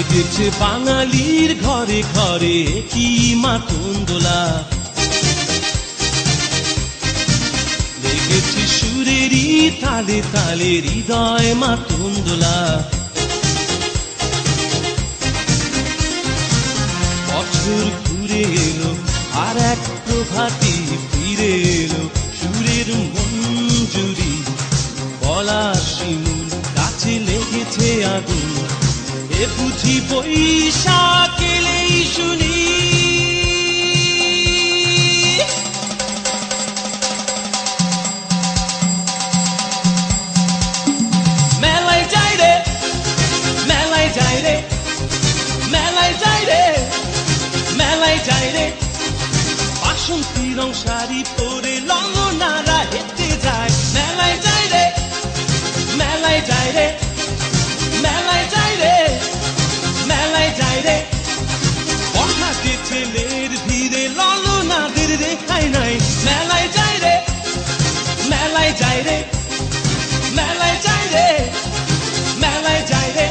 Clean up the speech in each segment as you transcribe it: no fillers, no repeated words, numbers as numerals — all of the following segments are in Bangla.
লেগেছে বাঙালির ঘরে ঘরে কি মাতন দোলা, লেগেছে সুরেরই তালে তালে হৃদয় মাতন দোলা। বছর ঘুরে এলো আর এক প্রভাতী ফিরে এলো, সুরের মঞ্জুরি গলা শিমুল গাছে লেগেছে আগুন, এ বুঝি বৈশাখ এলেই শুনি। মেলায় যাই রে, মেলায় যাই রে, মেলায় যাই রে, মেলায় যাই রে, বাসন্তী রং শাড়ি পরে লঙ্গনারা হেঁটে যায়। মেলায় যাই রে, মেলায় যাই রে, মেলায় যাই রে, মেলায় যাই রে, বখাটে ছেলের ভিড়ে ললনাদের রেখাই নাই। মেলায় যাই রে, মেলায় যাই রে, মেলায় যাই রে, মেলায় যাই রে।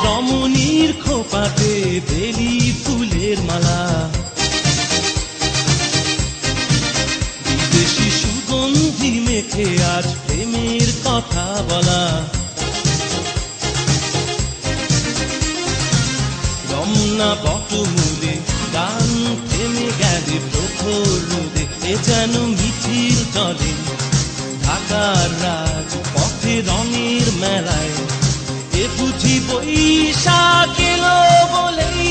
রমণীর খোপাতে বেলি ফুলের মালা, বিদেশি সুগন্ধি মেখে আজ প্রেমের কথা বলা। রমনা বটমূলে গান থেমে গেলে প্রখর রোদে, এ যেন মিছিল চলে ঢাকার রাজ পথে রঙের মেলায়, এ বুঝি বৈশাখ এলো বলেই।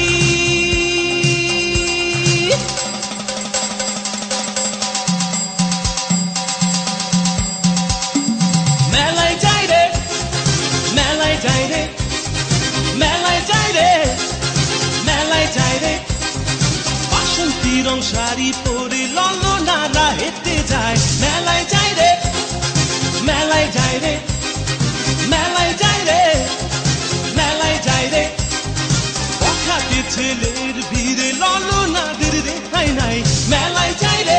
মেলায় যাই রে, মেলায় যাই রে, মেলায় যাই রে, মেলায় যাই রে, বাসন্তী রং শাড়ি পরে ললনারা হেঁটে যায়। মেলায় যাই রে, মেলায় যাই রে, মেলায় যাই রে, মেলায় যাই রে, বখাটে ছেলের ভিড়ে ললনাদের রেখাই নাই। মেলায় যাই রে,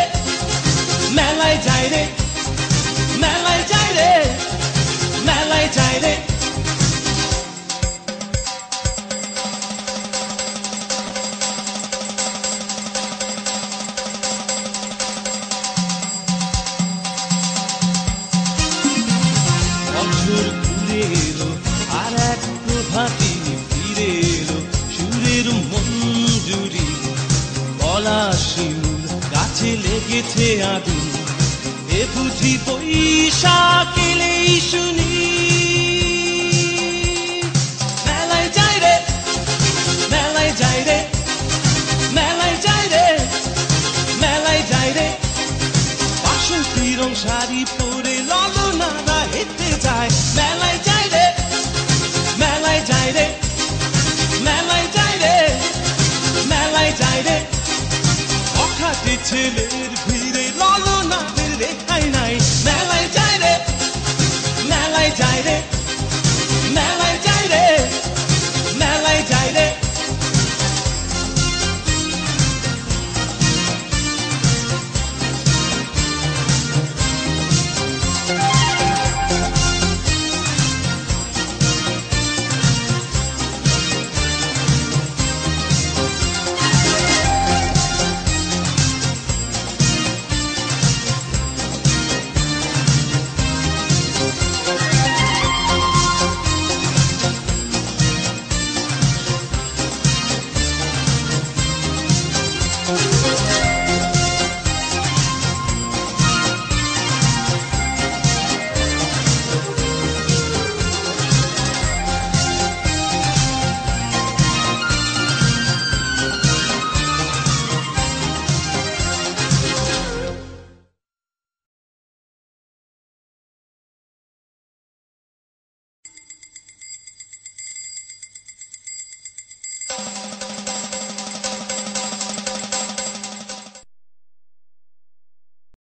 মেলায় যাই রে, মেলায় যাই রে, মেলায় যাই রে। বছর ঘুরে এলো আর এক প্রভাতী ফিরে এলো, সুরের মঞ্জুরি গলা শিমুল গাছে লেগেছে আগুন, এ বুঝি বৈশাখ এলেই শুনি। মেলায় যাই রে, মেলায় যাই রে, মেলায় যাই রে, মেলায় যাই রে, বাসন্তী রং শাড়ি পরে ললনারা হেঁটে যায়। মেলায় যাই রে, মেলায় যাই রে, মেলায় যাই রে, মেলায় যাই রে, বখাটে ছেলের ভিড়ে ললনাদের রেখা